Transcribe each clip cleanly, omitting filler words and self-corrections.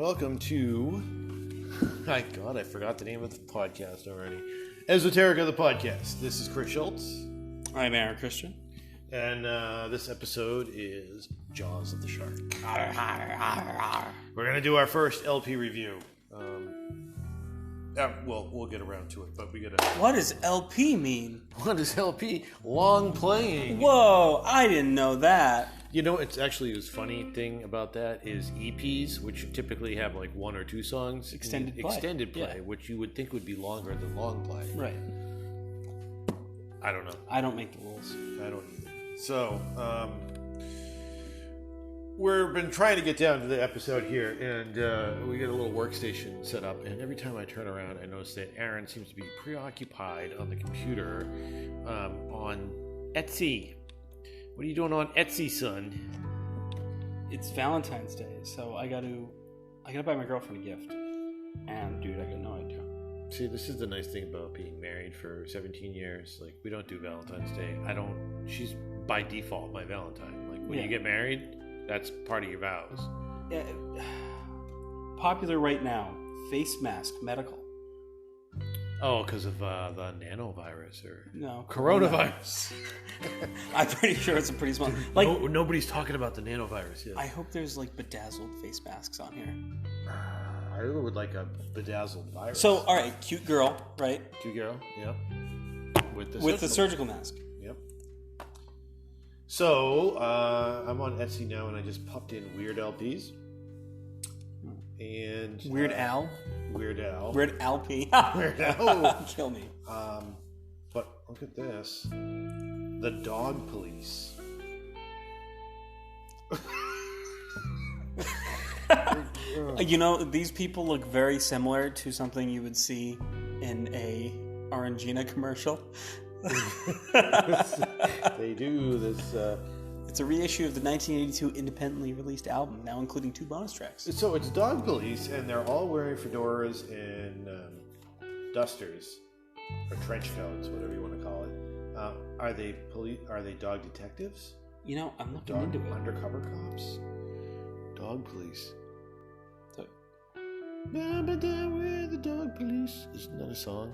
welcome to... My God, I forgot the name of the podcast already. Esoterica, the podcast. This is Chris Schultz. I'm Aaron Christian. And this episode is Jaws of the Shark. We're going to do our first LP review. We'll get around to it, but we got to... What does LP mean? What is LP? Long playing. Whoa, I didn't know that. You know, it's actually this funny thing about that is EPs, which typically have like one or two songs. Extended play. Yeah. Which you would think would be longer than long play. Right. I don't know. I don't make the rules. I don't either. So, we've been trying to get down to the episode here, and we get a little workstation set up, and every time I turn around, I notice that Aaron seems to be preoccupied on the computer on Etsy. What are you doing on Etsy, son? It's Valentine's Day, so I gotta buy my girlfriend a gift. And dude, I got no idea. See, this is the nice thing about being married for 17 years. Like, we don't do Valentine's Day. She's by default my Valentine. Like, when you get married, that's part of your vows. Yeah, popular right now, face mask medical. Oh, because of the nanovirus or coronavirus. I'm pretty sure it's a pretty small. Like nobody's talking about the nanovirus yet. I hope there's like bedazzled face masks on here. I would like a bedazzled virus. So, all right, cute girl, right? Cute girl, yep. With the surgical mask. Yep. So I'm on Etsy now, and I just popped in Weird LPs. And Weird Al. Weird Al. Weird LP. Weird Al. Kill me. But look at this. The Dog Police. You know, these people look very similar to something you would see in a Orangina commercial. They do this. It's a reissue of the 1982 independently released album, now including 2 bonus tracks. So it's Dog Police, and they're all wearing fedoras and dusters, or trench coats, whatever you want to call it. Are they police? Are they dog detectives? You know, I'm looking into it. Undercover cops. Dog Police. So, We're the Dog Police. Isn't that a song?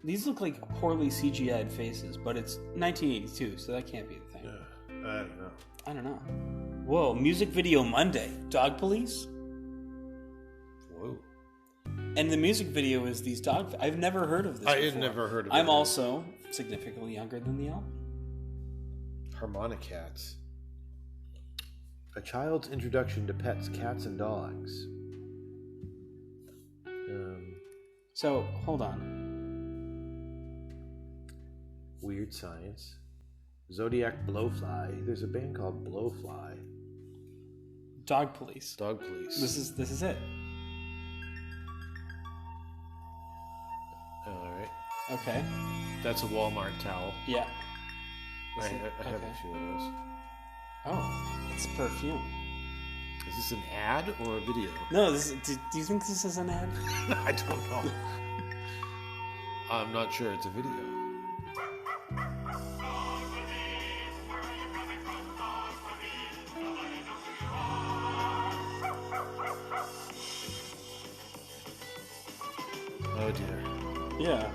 These look like poorly CGI'd faces, but it's 1982, so that can't be the thing. I don't know. Whoa, music video Monday. Dog Police? Whoa. And the music video is these dog... I've never heard of this before. I had never heard of it. I'm also significantly younger than the album. Harmonica Cats. A child's introduction to pets, cats, and dogs. So, hold on. Weird Science. Zodiac Blowfly. There's a band called Blowfly. Dog Police. Dog Police. This is it. Alright. Okay. That's a Walmart towel. Yeah. I have a few of those. Oh, it's perfume. Is this an ad or a video? No, do you think this is an ad? I don't know. I'm not sure it's a video. Oh dear. Yeah.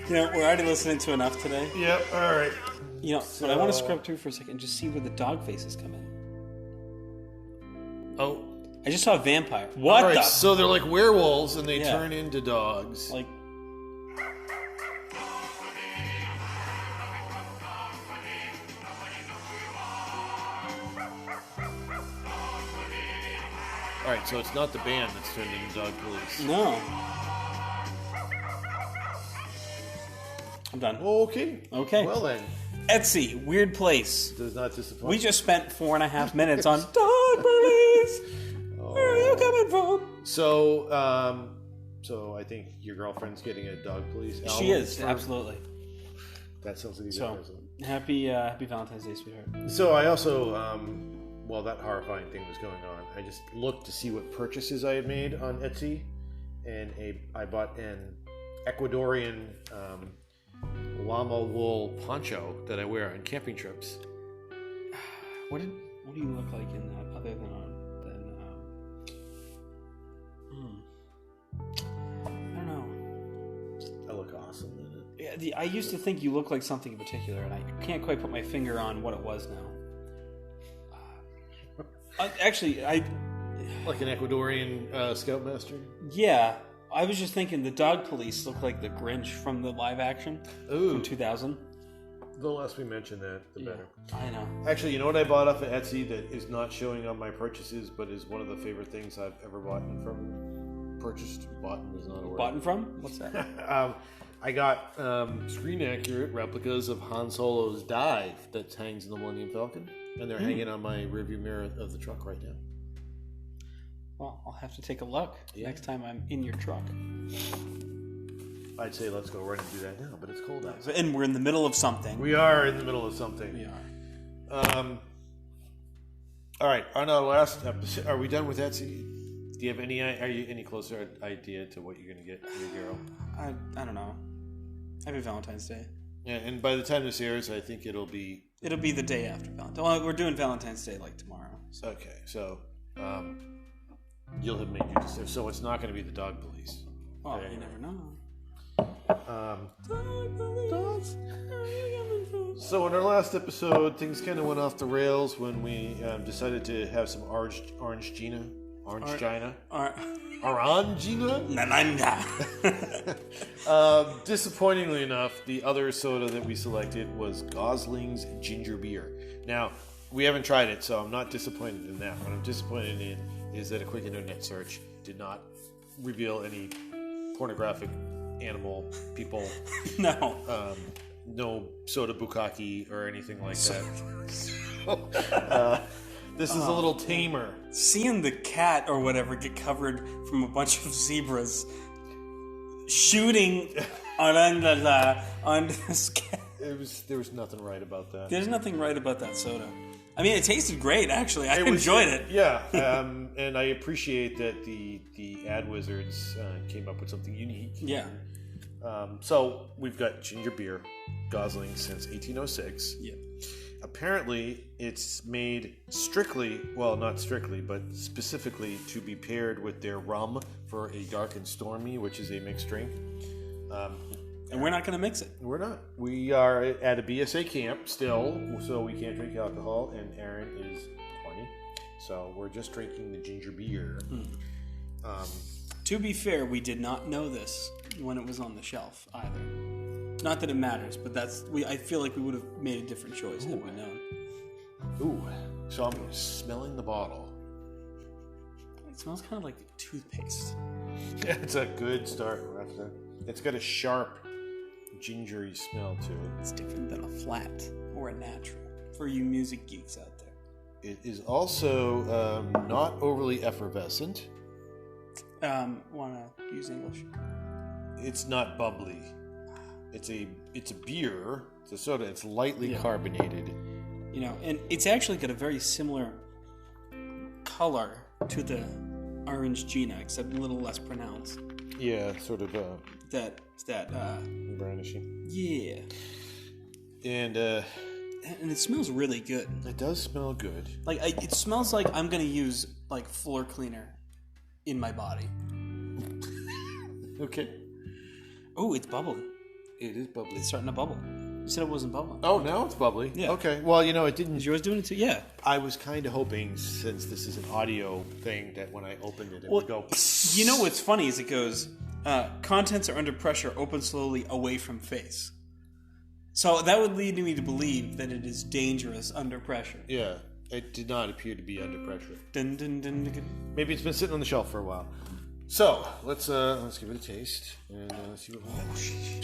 You know, we're already listening to enough today. Yep, alright. You know, but I want to scrub through for a second and just see where the dog faces come in. Oh. I just saw a vampire. What the? So they're like werewolves and they turn into dogs. Like... Alright, so it's not the band that's turned into Dog Police. No. I'm done. Okay. Well then. Etsy, weird place. Does not disappoint. We just spent 4.5 minutes on Dog Police. Where are you coming from? So I think your girlfriend's getting a Dog Police album. She is, absolutely. That sounds like a good present. Happy Valentine's Day, sweetheart. So I also, while that horrifying thing was going on, I just looked to see what purchases I had made on Etsy, and I bought an Ecuadorian llama wool poncho that I wear on camping trips. What do you look like in that other than I don't know. I look awesome in it. Yeah, I used to think you look like something in particular, and I can't quite put my finger on what it was now. Actually, Like an Ecuadorian scoutmaster? Yeah, I was just thinking the dog police look like the Grinch from the live action from 2000. The less we mention that, the better. I know. Actually, you know what I bought off of Etsy that is not showing on my purchases, but is one of the favorite things I've ever bought from? Purchased? Bought is not a word. Bought from? What's that? I got screen-accurate replicas of Han Solo's dive that hangs in the Millennium Falcon, and they're hanging on my rearview mirror of the truck right now. Well, I'll have to take a look next time I'm in your truck. I'd say let's go run and do that now, but it's cold outside. And we're in the middle of something. We are in the middle of something. We are. All right, on our last episode, are we done with Etsy? Do you have are you any closer idea to what you're going to get your girl? I don't know. Happy Valentine's Day. Yeah, and by the time this airs, I think it'll be the day after Valentine's. Well, we're doing Valentine's Day like tomorrow. So. Okay, so you'll have made your decision. So it's not going to be the dog police. Well, you never know. So in our last episode, things kind of went off the rails when we decided to have some Orangina. Disappointingly enough, the other soda that we selected was Gosling's ginger beer. Now, we haven't tried it, so I'm not disappointed in that. What I'm disappointed in is that a quick internet search did not reveal any pornographic animal people. No. No soda bukkake or anything like that. This is a little tamer. Seeing the cat or whatever get covered from a bunch of zebras shooting on this cat. There was nothing right about that. There's nothing right about that soda. I mean, it tasted great, actually. I enjoyed it. Yeah, and I appreciate that the ad wizards came up with something unique. Yeah. So we've got ginger beer, Gosling since 1806. Yeah. Apparently, it's made strictly, well, not strictly, but specifically to be paired with their rum for a dark and stormy, which is a mixed drink. And we're not going to mix it. We're not. We are at a BSA camp still, so we can't drink alcohol, and Aaron is 20, so we're just drinking the ginger beer. To be fair, we did not know this when it was on the shelf either. Not that it matters, but I feel like we would have made a different choice had we known. Ooh, so I'm smelling the bottle. It smells kind of like toothpaste. Yeah, it's a good start. It's got a sharp, gingery smell to it. It's different than a flat or a natural for you music geeks out there. It is also not overly effervescent. Want to use English? It's not bubbly. It's a beer. It's a soda. It's lightly carbonated. You know, and it's actually got a very similar color to the Orangina, except a little less pronounced. Yeah, sort of that brownishy. Yeah. And it smells really good. It does smell good. Like it smells like I'm gonna use like floor cleaner in my body. Okay. Oh, it's bubbly. It is bubbly. It's starting to bubble. You said it wasn't bubbling. Oh, now it's bubbly. Yeah. Okay. Well, it didn't. Is yours doing it too? Yeah. I was kind of hoping, since this is an audio thing, that when I opened it, it would go. You know what's funny is it goes, contents are under pressure, open slowly away from face. So that would lead me to believe that it is dangerous under pressure. Yeah. It did not appear to be under pressure. Dun, dun, dun, dun. Maybe it's been sitting on the shelf for a while. So let's give it a taste and see what.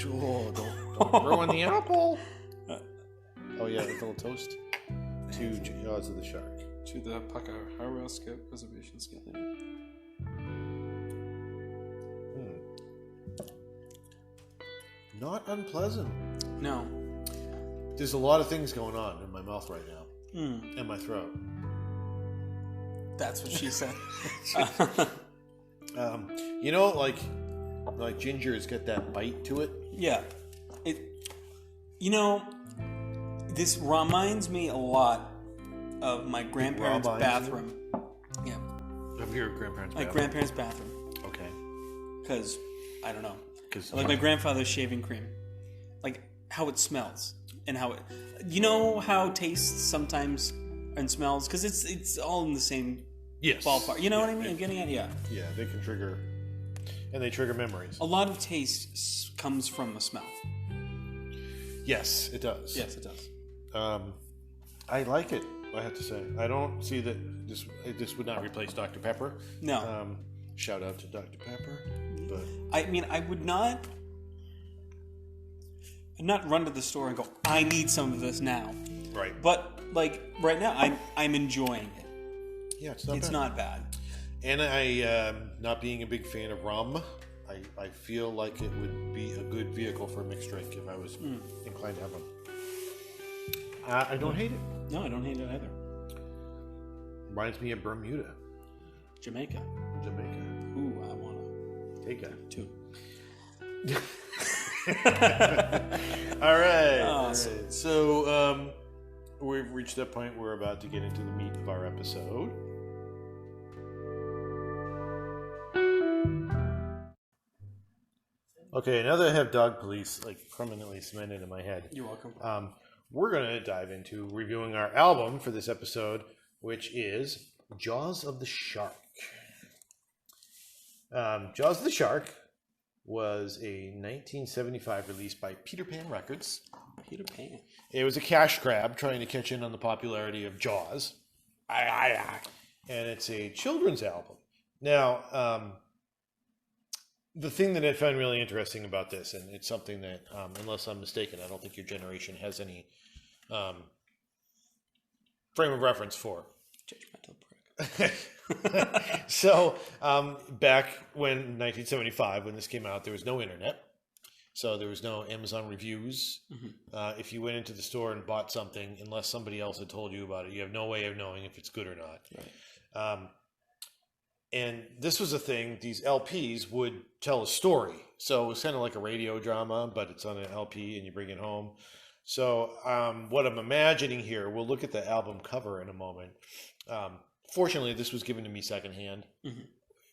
Oh, don't ruin the apple. Oh yeah, with a little toast. 2 jaws of the shark. To the Pacaraska Preservation Skill. Not unpleasant. No. There's a lot of things going on in my mouth right now. And my throat. That's what she said. like ginger has got that bite to it. Yeah. This reminds me a lot of my grandparents' bathroom. Yeah. Of your grandparents' My bathroom? grandparents' bathroom. Okay. Because, I don't know. Because Like my grandfather's shaving cream. Like how it smells. And how it... You know how tastes sometimes and smells? Because it's all in the same ballpark. You know what I mean? I'm getting at? Yeah. Yeah, they can trigger... And they trigger memories. A lot of taste comes from a smell. Yes, it does. Yes, it does. I like it, I have to say. I don't see that this would not replace Dr. Pepper. No. Shout out to Dr. Pepper. But I mean, I would not run to the store and go, I need some of this now. Right. But like right now, I'm enjoying it. Yeah, it's not bad. It's not bad. And I, not being a big fan of rum, I feel like it would be a good vehicle for a mixed drink if I was inclined to have them. I don't hate it. No, I don't hate it either. Reminds me of Bermuda. Jamaica. Ooh, I want to take a two. All right. Awesome. All right. So we've reached that point. We're about to get into the meat of our episode. Okay, now that I have dog police like permanently cemented in my head, You're welcome. we're going to dive into reviewing our album for this episode, which is Jaws of the Shark. Jaws of the Shark was a 1975 release by Peter Pan Records. Peter Pan. It was a cash grab trying to catch in on the popularity of Jaws. And it's a children's album. Now, the thing that I found really interesting about this, and it's something that, unless I'm mistaken, I don't think your generation has any frame of reference for. Judgmental prick. So, back when 1975, when this came out, there was no internet. So there was no Amazon reviews. Mm-hmm. If you went into the store and bought something, unless somebody else had told you about it, you have no way of knowing if it's good or not. Right. And this was a thing, these LPs would tell a story. So it was kind of like a radio drama, but it's on an LP and you bring it home. So what I'm imagining here, we'll look at the album cover in a moment. Fortunately, this was given to me secondhand. Mm-hmm.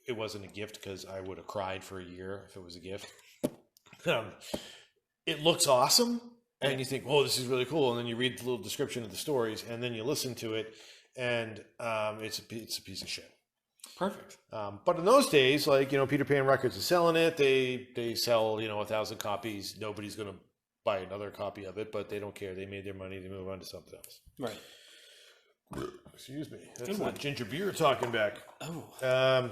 It wasn't a gift because I would have cried for a year if it was a gift. It looks awesome, and you think, oh, this is really cool. And then you read the little description of the stories, and then you listen to it, and it's a piece of shit. Perfect. But in those days, like, Peter Pan Records is selling it. They sell, 1,000 copies. Nobody's going to buy another copy of it, but they don't care. They made their money. They move on to something else. Right. Excuse me. That's not ginger beer talking back. Oh.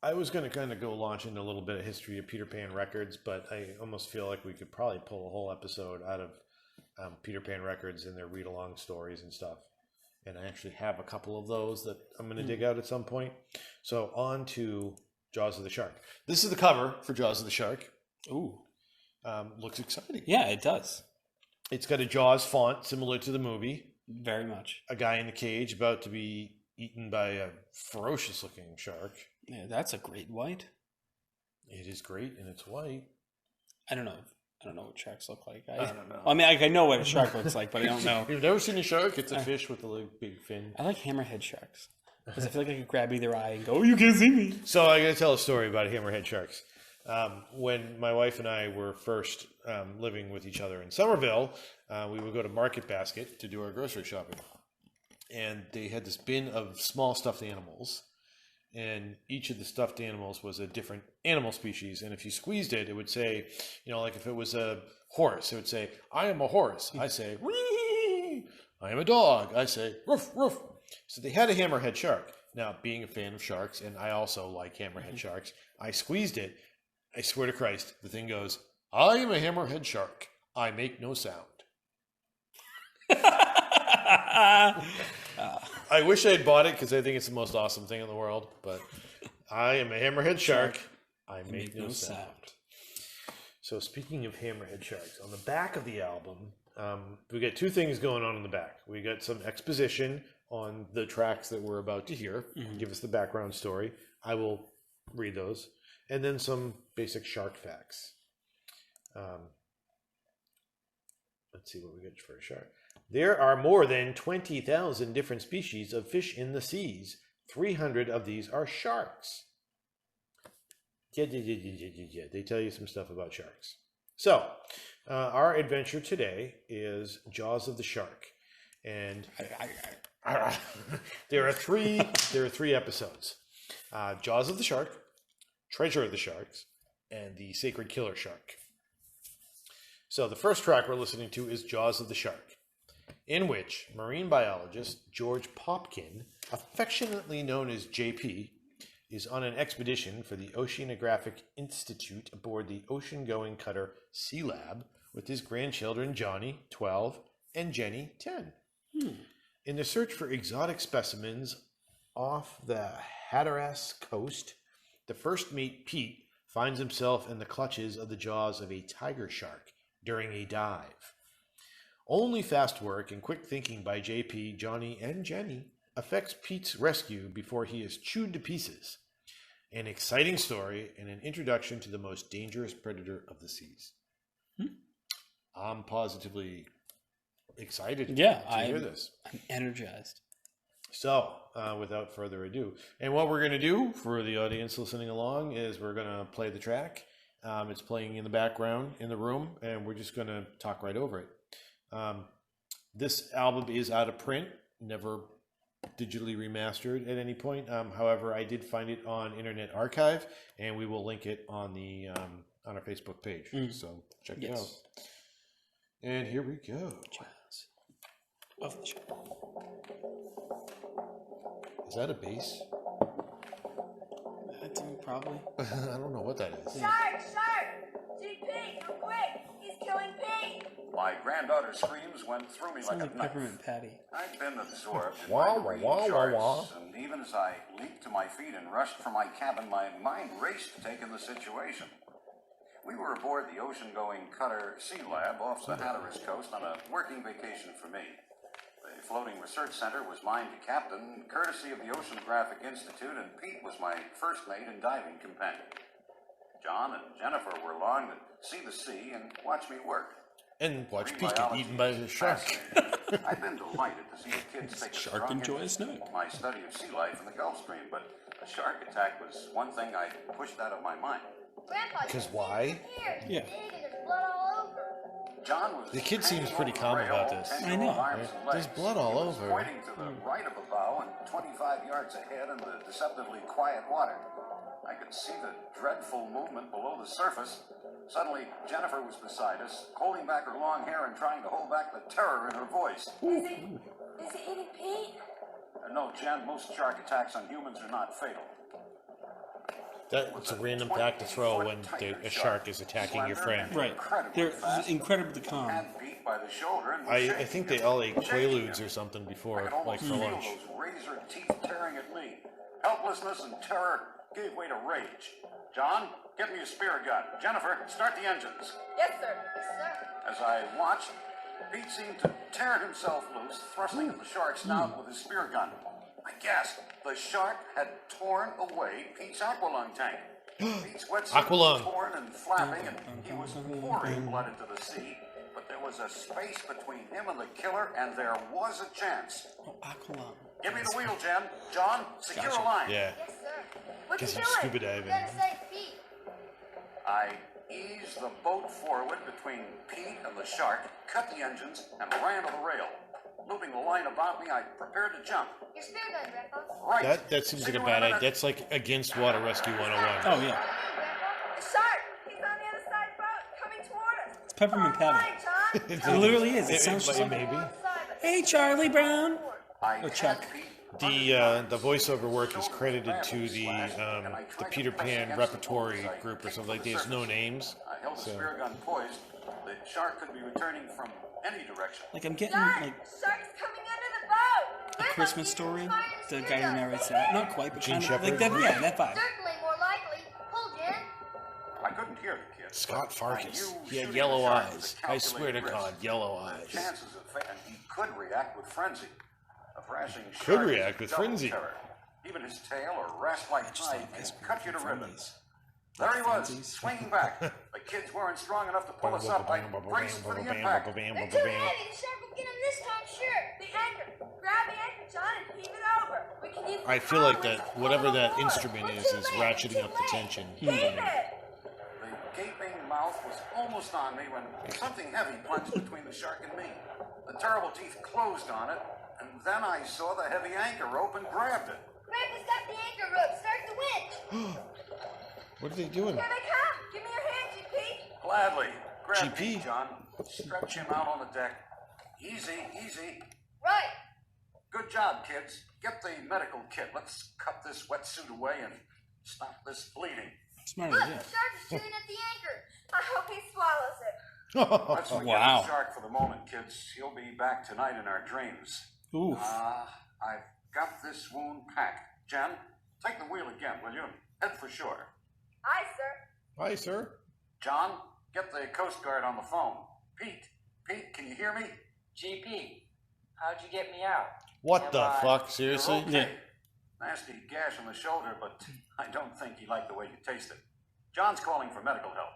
I was going to kind of go launch into a little bit of history of Peter Pan Records, but I almost feel like we could probably pull a whole episode out of Peter Pan Records and their read-along stories and stuff. And I actually have a couple of those that I'm going to dig out at some point. So on to Jaws of the Shark. This is the cover for Jaws of the Shark. Ooh. Looks exciting. Yeah, it does. It's got a Jaws font similar to the movie. Very much. A guy in the cage about to be eaten by a ferocious-looking shark. Yeah, that's a great white. It is great, and it's white. I don't know what sharks look like. I don't know. I mean, I know what a shark looks like, but I don't know. You've never seen a shark? It's a fish with a big fin. I like hammerhead sharks because I feel like I could grab either eye and go, "Oh, you can't see me." So I'm going to tell a story about hammerhead sharks. When my wife and I were first living with each other in Somerville, we would go to Market Basket to do our grocery shopping. And they had this bin of small stuffed animals. And each of the stuffed animals was a different animal species. And if you squeezed it, it would say, like if it was a horse, it would say, I am a horse. I say, wee. I am a dog. I say, roof, roof. So they had a hammerhead shark. Now, being a fan of sharks, and I also like hammerhead sharks, I squeezed it. I swear to Christ, the thing goes, I am a hammerhead shark. I make no sound. I wish I had bought it because I think it's the most awesome thing in the world, but I am a hammerhead shark. I make no sound. So speaking of hammerhead sharks, on the back of the album, we got two things going on in the back. We got some exposition on the tracks that we're about to hear, give us the background story. I will read those. and then some basic shark facts. Let's see what we get for a shark. There are more than 20,000 different species of fish in the seas. 300 of these are sharks. Yeah. They tell you some stuff about sharks. So, our adventure today is Jaws of the Shark, and there are three episodes: Jaws of the Shark, Treasure of the Sharks, and the Sacred Killer Shark. So, the first track we're listening to is Jaws of the Shark, in which marine biologist George Popkin, affectionately known as JP, is on an expedition for the Oceanographic Institute aboard the ocean-going cutter Sea Lab with his grandchildren Johnny, 12, and Jenny, 10. In the search for exotic specimens off the Hatteras coast, the first mate, Pete, finds himself in the clutches of the jaws of a tiger shark during a dive. Only fast work and quick thinking by JP, Johnny, and Jenny affects Pete's rescue before he is chewed to pieces. An exciting story and an introduction to the most dangerous predator of the seas. I'm positively excited to hear this. I'm energized. So, without further ado, and what we're going to do for the audience listening along is we're going to play the track. It's playing in the background in the room, and we're just going to talk right over it. This album is out of print, never digitally remastered at any point. However, I did find it on Internet Archive, and we will link it on the on our Facebook page. So check it out. And here we go. Love the show. Is that a bass? Probably. I don't know what that is. Shark! GP, come quick! He's killing Pete! My granddaughter's screams went through me like a knife. Peppermint Patty. I'd been absorbed in my marine charts, and even as I leaped to my feet and rushed for my cabin, my mind raced to take in the situation. We were aboard the ocean-going cutter Sea Lab off the Hatteras coast on a working vacation for me. The floating research center was mine to captain, courtesy of the Oceanographic Institute, and Pete was my first mate and diving companion. John and Jennifer were along to see the sea and watch me work. And watch Pete get eaten by the shark. I've been delighted to see the kids take a strong interest in my study of sea life in the Gulf Stream, but a shark attack was one thing I pushed out of my mind. Because why? Yeah. There's blood all over. John was the kid seems pretty calm about this. I know. There's blood all over. Pointing to the right of the bow and 25 yards ahead in the deceptively quiet water. I could see the dreadful movement below the surface. Suddenly, Jennifer was beside us, holding back her long hair and trying to hold back the terror in her voice. Is it hitting Pete? No, Jen, most shark attacks on humans are not fatal. That's a random fact to throw when a shark is attacking your friend. Right. They're incredibly calm. By the shoulder and I think they all ate Quaaludes or something before, like for lunch. Those razor teeth tearing at me. Helplessness and terror gave way to rage. John, get me a spear gun. Jennifer, start the engines. Yes, sir. Yes, sir. As I watched, Pete seemed to tear himself loose, thrusting at the shark's snout with his spear gun. I gasped. The shark had torn away Pete's aqualung tank. Pete's wetsuit was torn and flapping, and he was pouring blood into the sea. But there was a space between him and the killer, and there was a chance. Aqualung. Give me the wheel, Jen. John, secure a line. Yeah. Yes, sir. What you Because doing? I'm scuba diving. You gotta save Pete. I eased the boat forward between Pete and the shark, cut the engines, and ran to the rail. Looping the line about me, I prepared to jump. Your spear gun, Grandpa. Right. That seems like a bad idea. That's like against Water Rescue 101. Oh, yeah. The shark! He's on the other side boat, coming toward us. It's Peppermint Patty. John. It literally is. It sounds just like maybe. Hey, Charlie Brown. I Or Chuck. The voiceover work is credited to the Peter Pan repertory group or something like that. There's no names. I held the spear gun poised. The shark could be returning from any direction. Like, I'm getting, John, like, shark's coming under the boat. A Christmas Story. The guy who narrates that. Not quite, but Gene kind of. Shepherd? Like that, yeah, that vibe. Certainly more likely. Pull, Jen. I couldn't hear the kid. Scott Farkas. I knew He had shooting yellow the shark was eyes. a I swear to calculated God, risk. yellow The eyes. chances of and he could react with frenzy. A thrashing Could shark react is with double frenzy. Terror. Even his tail or rasp-like just hide like can this cut you to friendlies. ribbons. There he was, swinging back. The kids weren't strong enough to pull us up. I braced for the impact. They're too heavy. The shark will get him this time, sure. The anchor. Grab the anchor, John, and heave it over. We can use I feel like that whatever that instrument is ratcheting up the tension. Keep it. The gaping mouth was almost on me when something heavy plunged between the shark and me. The terrible teeth closed on it, and then I saw the heavy anchor rope and grabbed it. Grandpa's got the anchor rope. Start the winch. What are they doing? Here they come. Give me your hand, GP. Gladly. Grab GP. me, John. Stretch him out on the deck. Easy, easy. Right. Good job, kids. Get the medical kit. Let's cut this wetsuit away and stop this bleeding. Smart Look, idea. the shark is chewing at the anchor. I hope he swallows it. Let's forget Wow. the shark for the moment, kids. He'll be back tonight in our dreams. Oof. I've got this wound packed. Jen, take the wheel again, will you? Head for shore. Aye, sir. Hi, sir. John, get the Coast Guard on the phone. Pete, can you hear me? GP, how'd you get me out? What the Am I- fuck? Seriously? You're okay. Nasty gash on the shoulder, but I don't think he liked the way you tasted. John's calling for medical help.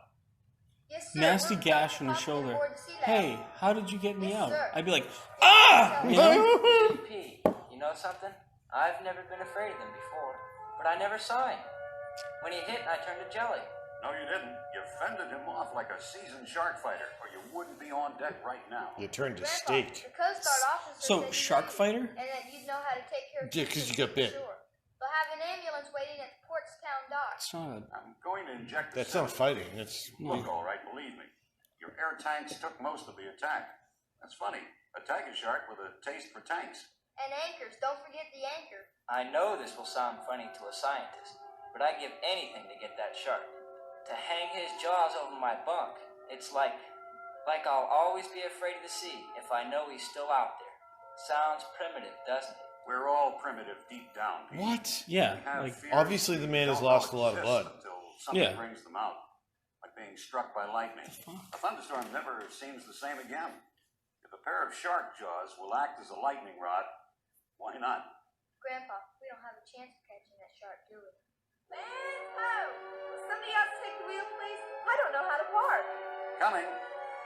Yes, sir. Nasty We're gash on the popping shoulder. aboard the sea lab. Hey, how did you get me Yes, out? sir. I'd be like, ah! You know? GP, you know something? I've never been afraid of them before, but I never saw him. When he hit, I turned to jelly. No, you didn't. You fended him off like a seasoned shark fighter, or you wouldn't be on deck right now. You turned to Grandpa, steak. The Coast Guard officer So, said you shark knew, fighter? And that you'd know how to take care of Yeah, 'cause you got people, bit. Sure. They'll have an ambulance waiting at the Portstown dock. It's not a- I'm going to inject the That's not sedative. fighting. That's Look, all right, believe me. Your air tanks took most of the attack. That's funny. A tiger shark with a taste for tanks. And anchors. Don't forget the anchor. I know this will sound funny to a scientist, but I'd give anything to get that shark. To hang his jaws over my bunk. It's like I'll always be afraid of the sea if I know he's still out there. Sounds primitive, doesn't it? We're all primitive deep down. Pete. what? Yeah, We have like, fears obviously the man has don't lost know a lot of exist blood. Until something Yeah. brings them out. Like being struck by lightning. A thunderstorm never seems the same again. If a pair of shark jaws will act as a lightning rod, why not? Grandpa, we don't have a chance of catching that shark, do we? Man, ho! Will somebody else take the wheel, please? I don't know how to park. Coming.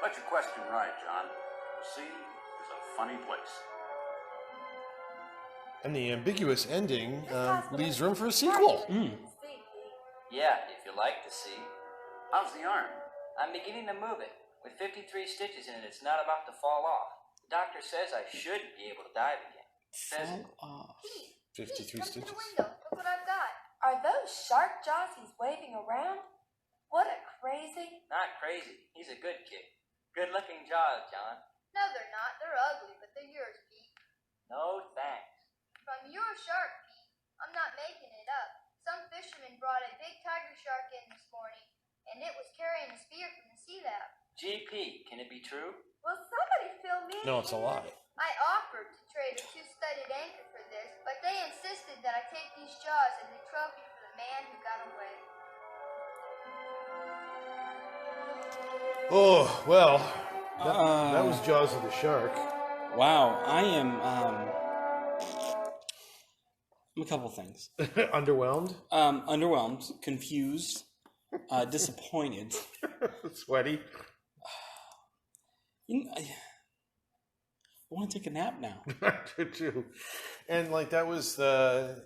Let your question ride, John. The sea is a funny place. And the ambiguous ending leaves room for a sequel. Mm. See, Yeah, if you like to see. How's the arm? I'm beginning to move it. With 53 stitches in it, it's not about to fall off. The doctor says I should be able to dive again. Says it. Fall off. 53 come to stitches. the window. Look what I've got. Are those shark jaws he's waving around? What a crazy... Not crazy. He's a good kid. Good looking jaws, John. No, they're not. They're ugly, but they're yours, Pete. No thanks. From your shark, Pete. I'm not making it up. Some fisherman brought a big tiger shark in this morning, and it was carrying a spear from the sea lab. GP, can it be true? Will somebody fill me in? No, it's a lie. I offered to trade a two-studded anchor for this, but they insisted that I take these jaws as a trophy for the man who got away. Oh, well. That was Jaws of the Shark. Wow, I am a couple things. Underwhelmed? Underwhelmed, confused, disappointed. Sweaty? You know, I want to take a nap now. I do too. And like that was the.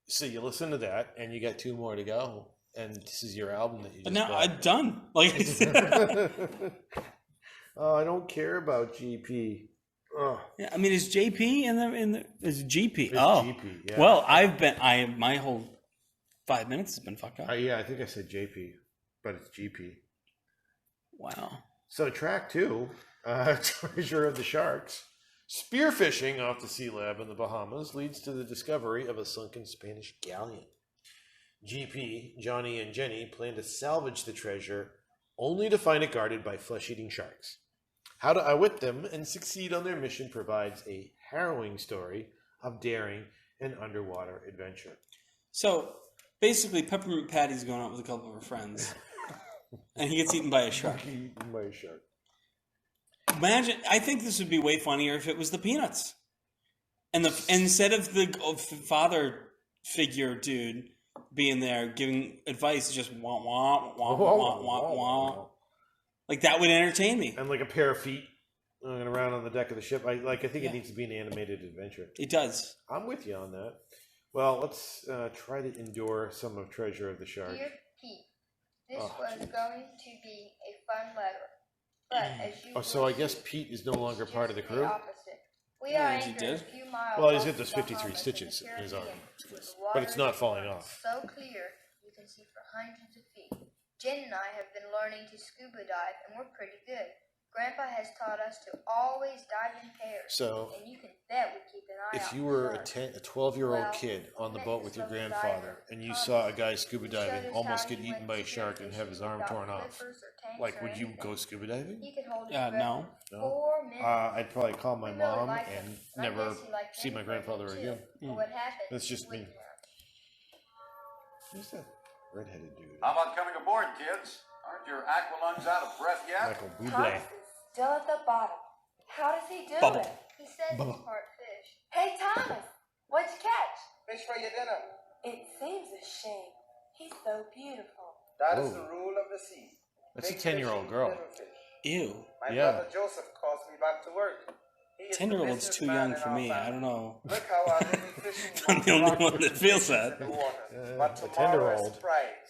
So you listen to that, and you got two more to go, and this is your album that you But just now I'm bought. done. Like, Oh, I don't care about GP. Oh, yeah, I mean, is JP in the is GP? it's Oh, GP. Yeah. well, my whole 5 minutes has been fucked up. Yeah, I think I said JP, but it's GP. Wow. So track 2, Treasure of the Sharks. Spearfishing off the sea lab in the Bahamas leads to the discovery of a sunken Spanish galleon. GP, Johnny, and Jenny plan to salvage the treasure, only to find it guarded by flesh-eating sharks. How to outwit them and succeed on their mission provides a harrowing story of daring and underwater adventure. So basically, Peppermint Patty's going out with a couple of her friends, and he gets eaten by a shark. Eaten by a shark. Imagine, I think this would be way funnier if it was the Peanuts, and instead of the father figure dude, being there giving advice, just wah wah wah wah wah wah. Like that would entertain me. And like a pair of feet going around on the deck of the ship. I think it needs to be an animated adventure. It does. I'm with you on that. Well, let's try to endure some of Treasure of the Shark. Dear Pete, this was going to be a fun letter, but as you so I guess Pete is no longer part of the crew? We are anchored a few miles. Well, he's got those 53 stitches in his arm, but it's not falling off. So clear, you can see for hundreds of feet. Jen and I have been learning to scuba dive, and we're pretty good. Grandpa has taught us to always dive in pairs. So, and you can bet we keep an eye out if you for were a sharks. 12-year-old kid on the boat with your grandfather, and you saw a guy scuba diving almost get eaten by a shark and have his arm torn off, like, would you go scuba diving? He could hold his breath No. for 4 minutes. I'd probably call my We really mom like and him. I never guess he liked see my everybody grandfather too. again. But what happened? That's just me. Wait, Who's that redheaded dude? How about coming aboard, kids? Aren't your aqua lungs out of breath yet? Michael Bublé. Thomas is still at the bottom. How does he do Bubble. it? He says Bubba. he's part fish. Hey, Thomas, what'd you catch? Fish for your dinner. It seems a shame. He's so beautiful. That is Whoa. the rule of the sea. That's a Big 10-year-old fish, girl. little fish. Ew. My Yeah. brother Joseph calls me back to work. He is the 10-year-old's too young businessman in for our me. I family. don't know. Look how our little fishing I'm the only one that feels that. in the water. But a tomorrow 10-year-old. is surprise.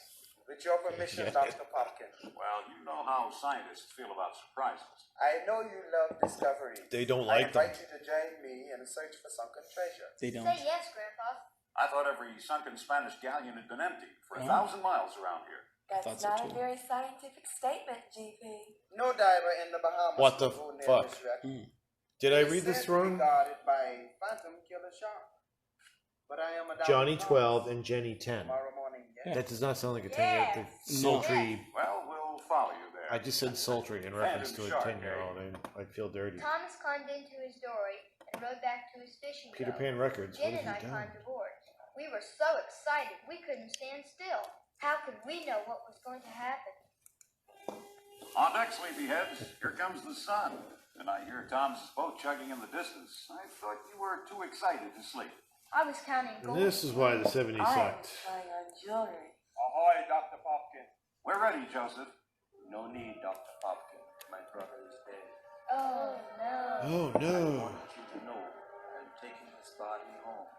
With your permission, Dr. Popkin. Well, you know how scientists feel about surprises. I know you love discovery. They don't I like them. invite you to join me in a search for sunken treasure. They don't. Say yes, Grandpa. I thought every sunken Spanish galleon had been empty for 1,000 Oh. miles around here. That's thought so not too. a very scientific statement, GP. No diver in the Bahamas What the will go near fuck? this wreck. Did I It is read this said to be wrong? guarded by phantom killer shark. But I am a Johnny doubting 12 and Jenny 10. tomorrow morning. Yes. That does not sound like a 10-year-old. Sultry. Well, we'll follow you there. I just said sultry in reference to a 10-year-old. I feel dirty. Thomas climbed into his dory and rowed back to his fishing Peter boat. Pan Records. What Jen have and I you done? climbed aboard. We were so excited we couldn't stand still. How could we know what was going to happen? On deck, sleepyheads. Here comes the sun. And I hear Tom's boat chugging in the distance. I thought you were too excited to sleep. I was counting gold. This is why the 70s I am sucked. trying on jewelry. Ahoy, Dr. Popkin. We're ready, Joseph. No need, Dr. Popkin. My brother is dead. Oh no. Oh, no. I want you to know I'm taking his body home.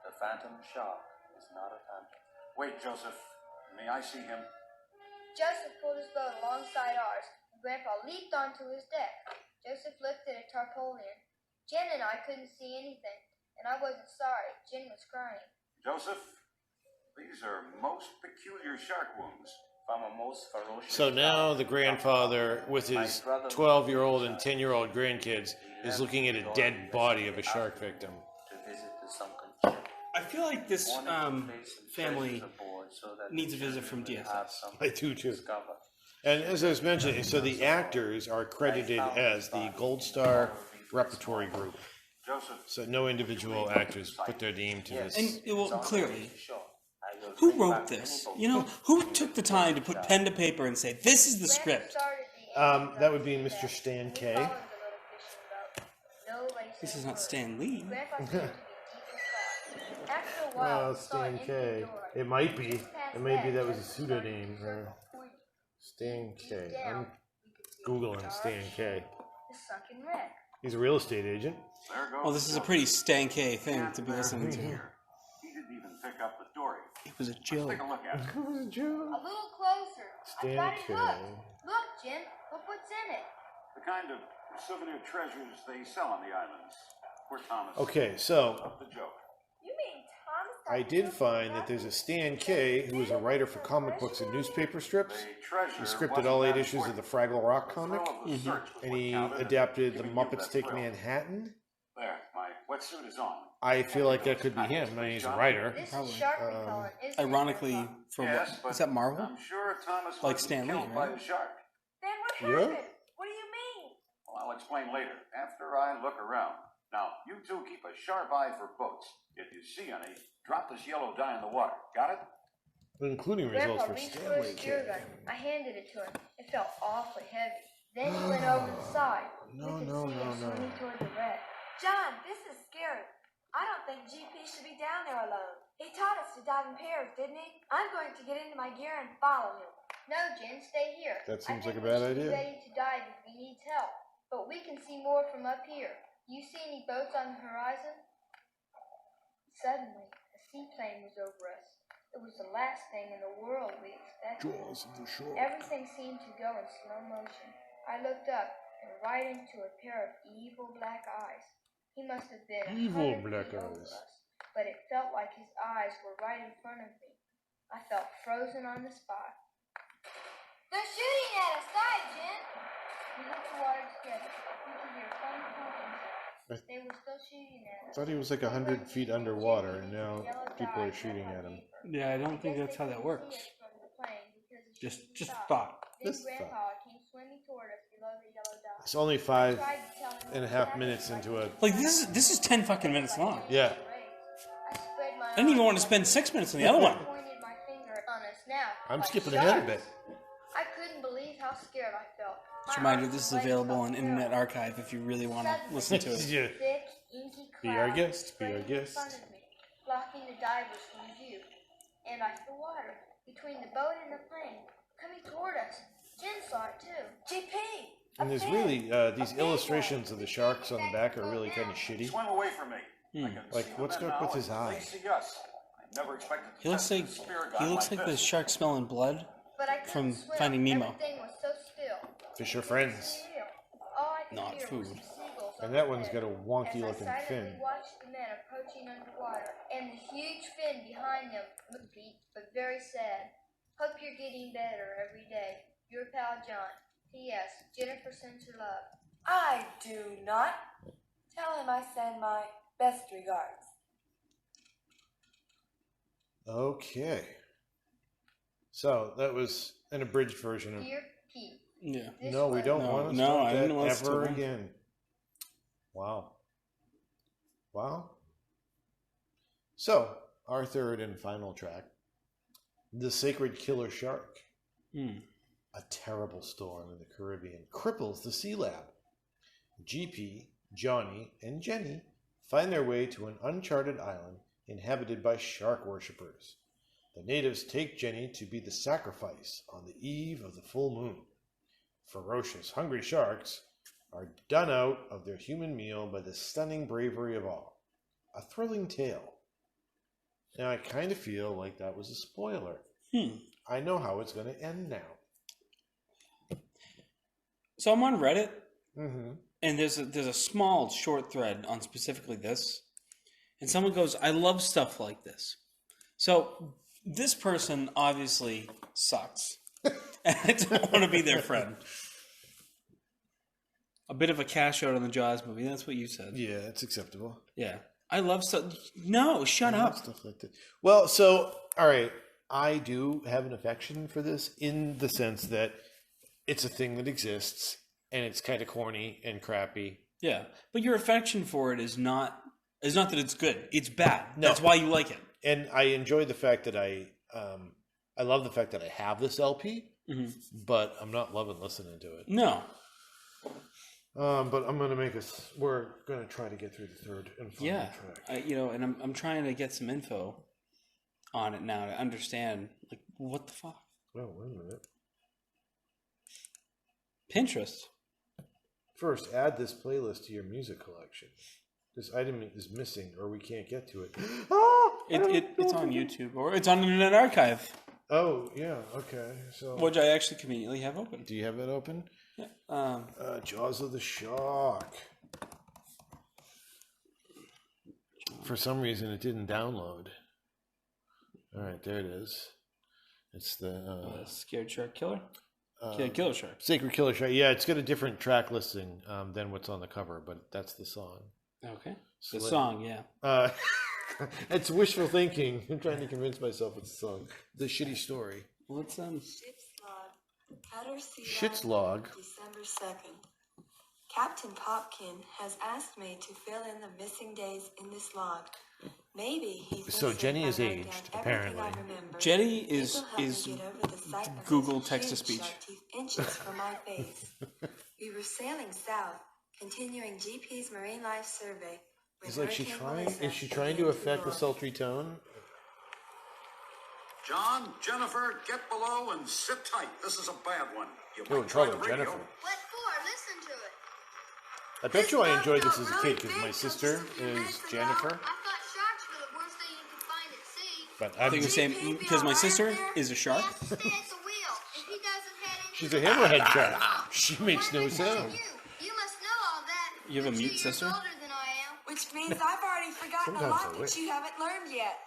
The phantom shark is not a phantom. Wait, Joseph. May I see him? Joseph pulled his boat alongside ours, and Grandpa leaped onto his deck. Joseph lifted a tarpaulin. Jen and I couldn't see anything, and I wasn't sorry. Jen was crying. Joseph, these are most peculiar shark wounds. From a most ferocious So now shark, the grandfather, with his 12-year-old and 10-year-old grandkids, is looking at a dead body of a shark victim. to visit the sunken ship. I feel like this Wanted to place some family treasures aboard so that needs a the visit from children DSS. have something I do to too. discover. And as I was mentioning, so the actors are credited as the Gold Star Repertory Group. Joseph, So no individual actors put their name to this. And well, clearly, Sure. I will who bring wrote back this? many You know, boats. who took the time to put pen to paper and say, "This is the Grandpa script"? started the engine That would be up to Mr. deck. Stan We K. followed the little fishing boat. Nobody This said is a not word. Stan Lee. Grandpa seemed to be deep in thought. After a while, Well, we saw an Stan empty K. door. It might be. Just past It may be that was a Joseph started to pseudonym. circle pointing. Stan Deep K. down, I'm we could see a Googling dark Stan K. shape. The sunken wreck. He's a real estate agent. there goes Well, this is a pretty Stan K thing to be listening to. He didn't even pick up the dory. It was a Let's joke. take a look at it. A little closer. I Stan got it K. hooked. Look, Jen. Look what's in it. The kind of souvenir treasures they sell on the islands. Poor Thomas. Okay, so Up the joke. You mean Thomas? I did find that there's a Stan K who is a writer for comic books and newspaper strips. The treasure He scripted wasn't all 8 that issues of the important. Fraggle Rock The comic, thrill of the search was and what he counted, and adapted The giving you Muppets that Take thrill. Manhattan. There, my wetsuit is on. I feel like that could be him. I mean, he's a writer. This Probably. is shark repellent, isn't Ironically, it, Grandpa? for Yes, what? but Is that Marvel? I'm sure Thomas Like wasn't Stan Lee, killed by right? the shark. Then what Yeah. happened? What do you mean? Well, I'll explain later, after I look around. Now, you two keep a sharp eye for boats. If you see any, drop this yellow dye in the water. Got it? Including results Grandpa for reached for Stanley his spear K. gun. I handed it to him. It felt awfully heavy. Then he went over the side. No, we could no, see no, him swimming no. toward the wreck. John, this is scary. I don't think GP should be down there alone. He taught us to dive in pairs, didn't he? I'm going to get into my gear and follow him. No, Jen, stay here. That seems like a we bad should idea. Be ready to dive if he needs help, but we can see more from up here. You see any boats on the horizon? Suddenly, a seaplane was over us. It was the last thing in the world we expected. Jaws of the shark. Everything seemed to go in slow motion. I looked up and right into a pair of evil black eyes. He must have been Evil 100 black feet over eyes. us, but it felt like his eyes were right in front of me. I felt frozen on the spot. They're shooting at us. Dive, Jen. We hit the water together. We could hear phone calls. They were still shooting at I us. thought he was like 100 feet underwater, and now people are shooting at him. Yeah, I don't think that's how that works. Just thought. Then This Grandpa came swimming toward us below the yellow dot. It's only 5.5 minutes into it. Like this is 10 fucking minutes long. Yeah. I didn't even want to spend 6 minutes on the other one. Pointed my finger on us now. I'm like skipping ahead a sharks. bit. I couldn't believe how scared I felt. Just a reminder, this is available on Internet Archive if you really want to listen to it. Yeah. Thick, inky Be our clouds guest, be our sprayed in guest. front of me, blocking the divers from view. And I saw water between the boat and the plane coming toward us. Jen saw it too. GP. And there's really, these illustrations of the sharks on the back are really kind of shitty. Swim away from me. I can Like, see what's them up now, with his and eye? They see us. I never expected to He looks test like a spear he gun looks like the this. shark smelling blood. But I couldn't From swim. Finding Nemo. Everything was so still. Fish are friends. All I could Not hear food. was the seagulls And on that the one's head. got a wonky As I looking silently fin. watched the men approaching underwater, and the huge fin behind them looked deep but very sad. Hope you're getting better every day. Your pal John. P.S. Jennifer sends her love. I do not. Tell him I send my best regards. Okay. So that was an abridged version of. Dear Pete. Yeah. This No, we was- don't No, want to no, start I that didn't want us ever to. again. Wow. Wow. So, our third and final track, The Sacred Killer Shark. A terrible storm in the Caribbean cripples the Sea Lab. GP, Johnny, and Jenny find their way to an uncharted island inhabited by shark worshippers. The natives take Jenny to be the sacrifice on the eve of the full moon. Ferocious, hungry sharks are done out of their human meal by the stunning bravery of all. A thrilling tale. Now, I kind of feel like that was a spoiler. I know how it's going to end now. So I'm on Reddit, Mm-hmm. and there's a small short thread on specifically this, and someone goes, "I love stuff like this." So this person obviously sucks, and I don't want to be their friend. A bit of a cash out on the Jaws movie. That's what you said. Yeah, it's acceptable. Yeah, I love stuff. No, shut I love up. stuff like that. Well, so, all right, I do have an affection for this in the sense that it's a thing that exists, and it's kind of corny and crappy. Yeah, but your affection for it is not that it's good. It's bad. No. That's why you like it. And I enjoy the fact that I love the fact that I have this LP, but I'm not loving listening to it. No. But I'm going to we're going to try to get through the third and final track. And I'm trying to get some info on it now to understand, like, what the fuck? Oh, wait a minute. Pinterest. First, add this playlist to your music collection. This item is missing, or we can't get to it. It's on YouTube, or it's on Internet Archive, Oh, yeah, okay. So, which I actually conveniently have open. do you have that open? Yeah. Jaws of the Shark. For some reason, it didn't download. All right, there it is. It's the Scared Shark Killer. Killer Shark. Sacred Killer Shark. Yeah, it's got a different track listing than what's on the cover, but that's the song. Okay. The song, yeah. It's wishful thinking. I'm trying to convince myself it's a song. The shitty story. What's Ship's log. Cutter Sea Shit's Log, log. December 2nd. Captain Popkin has asked me to fill in the missing days in this log. Maybe he thinks So if Jenny I is write down aged, everything apparently. I remember, Jenny it is will help me is get over the sight of Google those text to huge speech. shark teeth inches from my face. We were sailing south, continuing GP's marine life survey. when It's like Hurricane is she Melissa trying to began affect the roar. sultry tone? John, Jennifer, get below and sit tight. This is a bad one. You You're in might try trouble, the radio. Jennifer. What for? Listen to it. I bet you I enjoyed this as a kid because my sister is Jennifer. I thought sharks were the worst thing you could find at sea. But I think the same because my sister is a He shark. has to stay at the wheel. If he doesn't head into she's a hammerhead shark. She makes no sound. You must know all that. You have a You're mute 2 years sister? older than I am. Which means I've already forgotten a Sometimes lot I that wish. you haven't learned yet.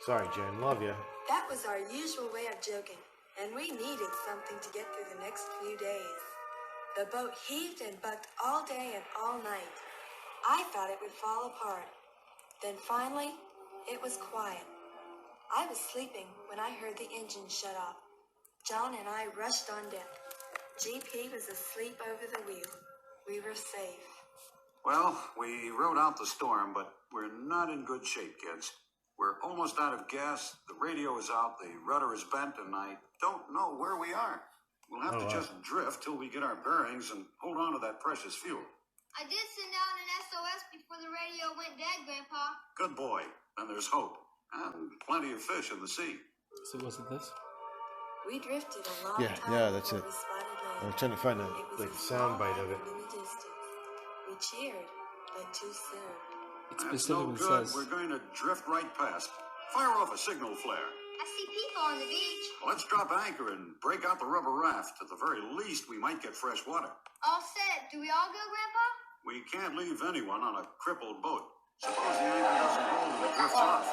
Sorry, Jen. Love you. That was our usual way of joking, and we needed something to get through the next few days. The boat heaved and bucked all day and all night. I thought it would fall apart. Then finally, it was quiet. I was sleeping when I heard the engine shut off. John and I rushed on deck. GP was asleep over the wheel. We were safe. Well, we rode out the storm, but we're not in good shape, kids. We're almost out of gas, the radio is out, the rudder is bent, and I don't know where we are. We'll have to just drift till we get our bearings and hold on to that precious fuel. I did send out an SOS before the radio went dead, Grandpa. Good boy. And there's hope. And plenty of fish in the sea. So was it this? We drifted a long Yeah, time yeah, that's before it. we spotted land. I was trying to find It the was a sound bite of it. island in the distance. We cheered, but too soon. It That's no specifically good. says. We're going to drift right past. Fire off a signal flare. I see people on the beach. Let's drop anchor and break out the rubber raft. At the very least, we might get fresh water. All set. Do we all go, Grandpa? We can't leave anyone on a crippled boat. Suppose the anchor doesn't hold and it drifts off.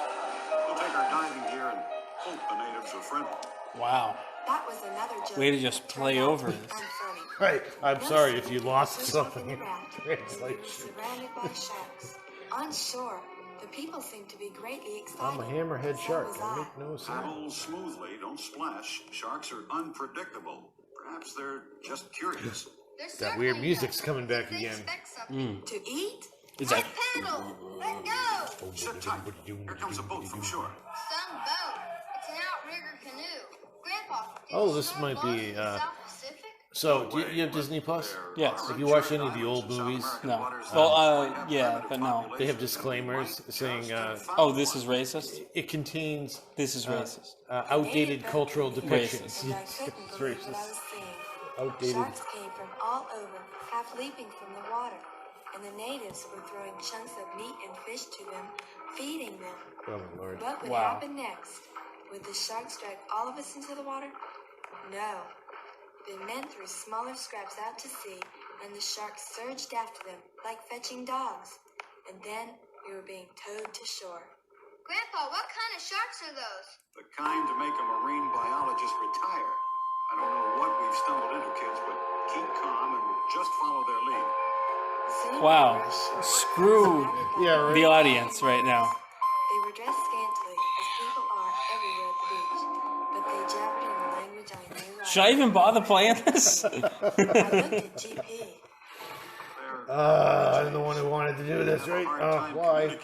We'll take our diving gear and hope the natives are friendly. Wow. That was another joke. Way to just that play turned out over to be this. unfunny. Right. I'm No sorry sooner if you did lost we push something open in the raft than we were translation. surrounded by sharks. On shore, the people seemed to be greatly excited. I'm a hammerhead So shark. was I I. make no sound. Paddle smoothly, don't splash. Sharks are unpredictable. Perhaps they're just curious. There's That certainly weird music's does. coming back They again. expect something. To eat? Is that Paddle! Let go! Sit tight. Here comes a boat from shore. Some boat. It's an outrigger canoe. Grandpa, did Oh, the this storm might belong be, to the South Pacific? So, do you have Disney Plus? Yes. Have you watched any of the old movies? no? Well, yeah, but no. They have disclaimers saying Oh, this is racist. it contains This is racist. outdated cultural depictions. Racist. And I Yes, couldn't it's believe what I racist. was seeing. Outdated. Sharks came from all over, half leaping from the water, and the natives were throwing chunks of meat and fish to them, feeding them. Oh my lord. What would Wow. happen next? Would the sharks drag all of us into the water? No. The men threw smaller scraps out to sea, and the sharks surged after them, like fetching dogs. And then we were being towed to shore. Grandpa, what kind of sharks are those? The kind to make a marine biologist retire. I don't know what we've stumbled into, kids, but keep calm and just follow their lead. Soon Wow. we were ashore, Screw surrounded by Yeah, right. the audience right now. They were dressed scantily, as people are everywhere at the beach, but they jabbered in a language I knew. Should I even bother playing this? I looked at GP. I'm the one who wanted to do this, right? Why?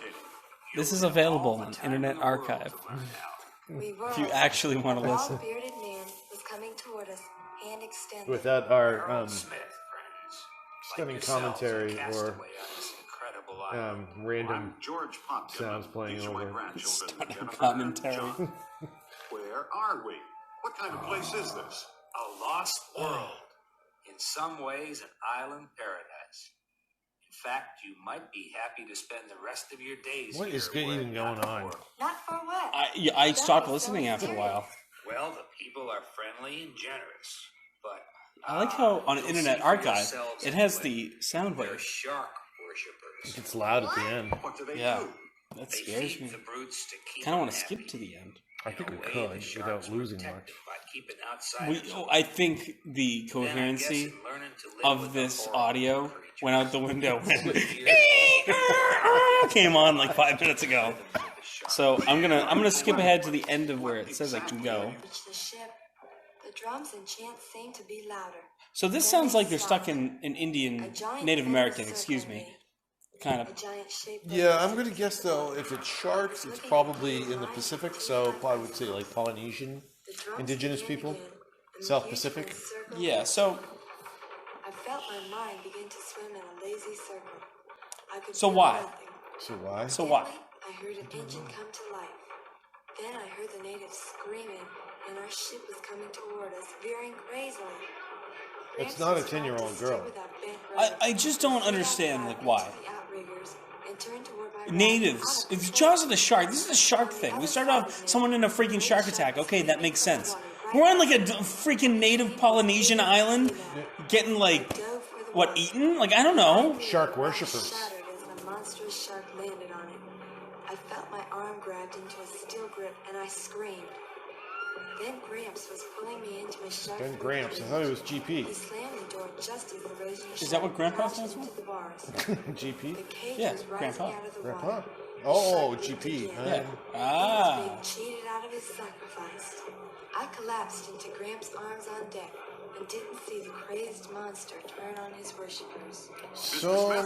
This is available on Internet Archive. We were. If you actually want to A listen. bald-bearded man was coming toward us, hand extended. Without our Smith, friends. stunning Like yourselves, commentary a or castaway on this incredible island. random I'm George Popkin. sounds playing These are my over. grandchildren, Stunning Jennifer and commentary. John. Where are we? What kind of place is this? A lost world. In some ways, an island paradise. In fact, you might be happy to spend the rest of your days What here is were it even not going on? for- Not for what? I stopped listening after a while. Well, the people are friendly and generous, but I like how on you'll Internet see for Archive yourselves it has anyway. the sound They're wave. shark worshippers. It's loud at the end. What do they Yeah. do? That They scares feed me. the brutes to keep Kind of want them to skip happy. to the end. I think we In a way, could the without sharks were losing protected much. by keeping outsiders away. I think the Then I guess coherency in learning to live of with this the horrible audio creatures. went out the window when Fear came on like 5 minutes ago. of the shark. So I'm gonna skip ahead to the end of where it says I can go. Reached the ship. The drums and chants seemed to be louder. So this sounds like they're stuck in an Indian, A giant Native fin American, was excuse circling me, kind A of. giant shape. Yeah, I'm gonna guess though, if it's sharks, it's probably in the Pacific, so I would say like Polynesian, indigenous people, South Pacific. Yeah. So I felt my mind begin to swim in a lazy circle. I could So feel why? nothing. So why? so what? Suddenly, I heard an engine come to life. Then I heard the natives screaming, and our ship was coming toward us, veering crazily. It's not a 10-year-old girl. I just don't understand, like, why. Natives. It's Jaws of the Shark. This is a shark thing. We started off someone in a freaking shark attack. Okay, that makes sense. We're on, like, a freaking native Polynesian island getting, like, what, eaten? Like, I don't know. Shark worshippers. A monstrous shark landed on it. I felt my arm grabbed into a steel grip, and I screamed. Then Gramps was pulling me into a shark. Then Gramps. I thought it was GP. He slammed the door just as the raging Is that what Grandpa stands for? GP? The cage Yeah, was rising Grandpa. out of the Grandpa? water. Oh, GP. Yeah. He Ah. was being cheated out of his sacrifice. I collapsed into Gramps' arms on deck and didn't see the crazed monster turn on his worshippers. So,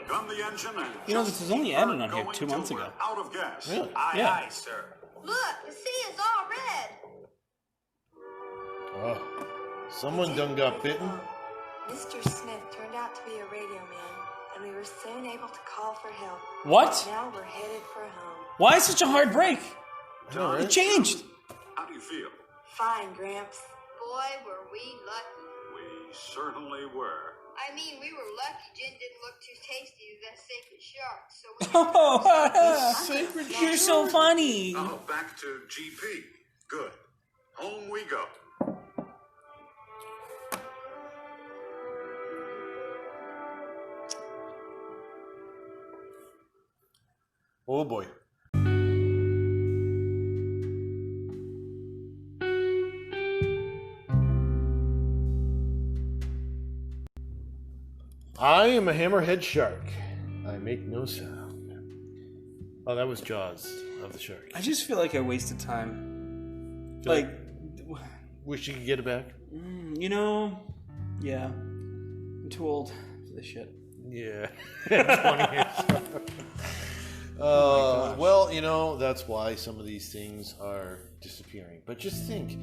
Gun the engine and You know, this was only added on here 2 months ago. out of gas. really? Yeah. Aye, sir. Look, the sea is all red. Oh, someone done got bitten. Mr. Smith turned out to be a radio man, and we were soon able to call for help. What? Now we're headed for home. Why such a hard break? All It right. changed. How do you feel? Fine, Gramps. Boy, were we lucky. We certainly were. I mean, we were lucky Gin didn't look too tasty to that sacred shark, so we Oh, you're so funny. Now back to GP. Good. Home we go. Oh boy. I am a hammerhead shark. I make no sound. Oh, that was Jaws of the Shark. I just feel like I wasted time. Like, Wish you could get it back. you know, yeah. I'm too old for this shit. Yeah. 20 years. Well, you know, that's why some of these things are disappearing. But just think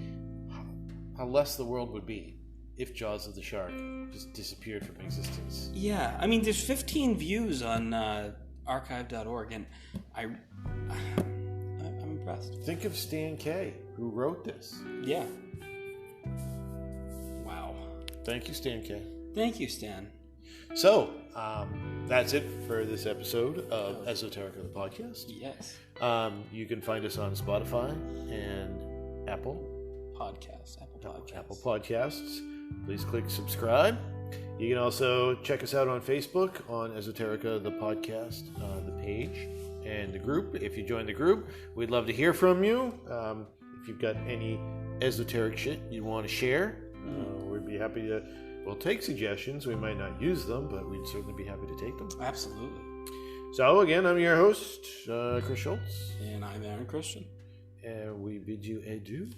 how less the world would be if Jaws of the Shark just disappeared from existence. Yeah, I mean, there's 15 views on archive.org, and I'm impressed. Think of Stan K, who wrote this. Yeah. Wow. Thank you, Stan K. Thank you, Stan. So, that's it for this episode of Esoterica, the podcast. Yes. You can find us on Spotify and Apple Podcasts. Apple Podcasts. Please click subscribe. You can also check us out on Facebook on Esoterica, the podcast, the page, and the group. If you join the group, we'd love to hear from you. If you've got any esoteric shit you want to share, we'd be happy to. We'll take suggestions. We might not use them, but we'd certainly be happy to take them. Absolutely. So, again, I'm your host, Chris Schultz. And I'm Aaron Christian. And we bid you adieu.